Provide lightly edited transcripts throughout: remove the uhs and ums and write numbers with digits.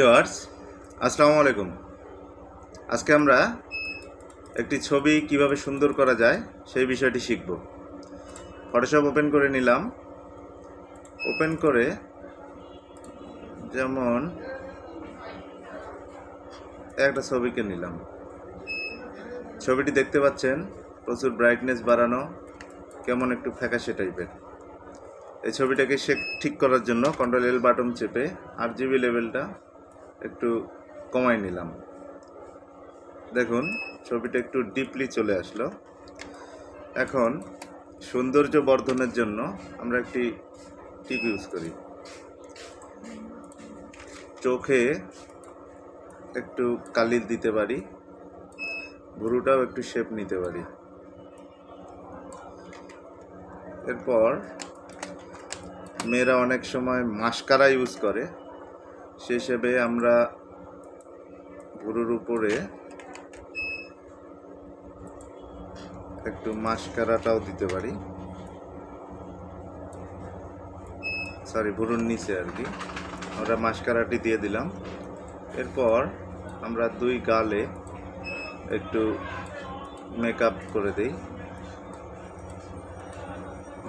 Viewers, আসসালামু আলাইকুম। আজকে আমরা একটি ছবি কিভাবে সুন্দর করা যায় সেই বিষয়টি শিখব। ফটোশপ ওপেন করে নিলাম। ওপেন করে যেমন একটা ছবিকে নিলাম। ছবিটি দেখতে পাচ্ছেন প্রচুর ব্রাইটনেস বাড়ানো, কেমন একটু ফ্যাকাশে টাইপের। এই ছবিটাকে ঠিক করার জন্য কন্ট্রোল এল বাটন চেপে RGB লেভেলটা একটু কমাই নিলাম। দেখুন ছবিটা একটু ডিপলি চলে আসলো। এখন সৌন্দর্য বর্ধনের জন্য আমরা একটি টিপ ইউজ করি। চোখে একটু কালি দিতে পারি, ভুরুটাও একটু শেপ নিতে পারি। এরপর মেয়েরা অনেক সময় মাস্কারা ইউজ করে, সে হিসেবে আমরা ভুরুর উপরে একটু মাস্কারাটাও দিতে পারি, ভুরুর নিচে আর কি। আমরা মাস্কারাটি দিয়ে দিলাম। এরপর আমরা দুই গালে একটু মেকআপ করে দিই,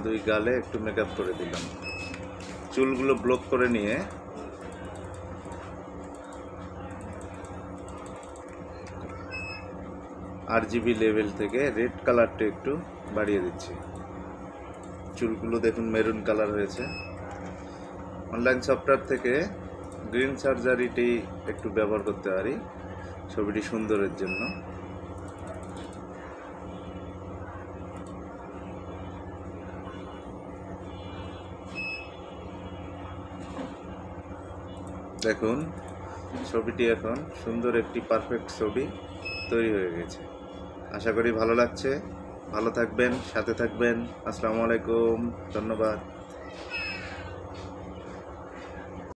দুই গালে একটু মেকআপ করে দিলাম। চুলগুলো ব্লক করে নিয়ে RGB লেভেল থেকে রেড কালারটা একটু বাড়িয়ে দিচ্ছি। চুলগুলো দেখুন মেরুন কালার হয়েছে। অনলাইন সফটওয়্যার থেকে গ্রিন সার্জারিটি একটু ব্যবহার করতে পারি ছবিটি সুন্দরের জন্য। দেখুন ছবিটি এখন সুন্দর একটি পারফেক্ট ছবি তৈরি হয়ে গেছে। আশা করি ভালো লাগছে। ভালো থাকবেন, সাথে থাকবেন। আসসালামু আলাইকুম, ধন্যবাদ।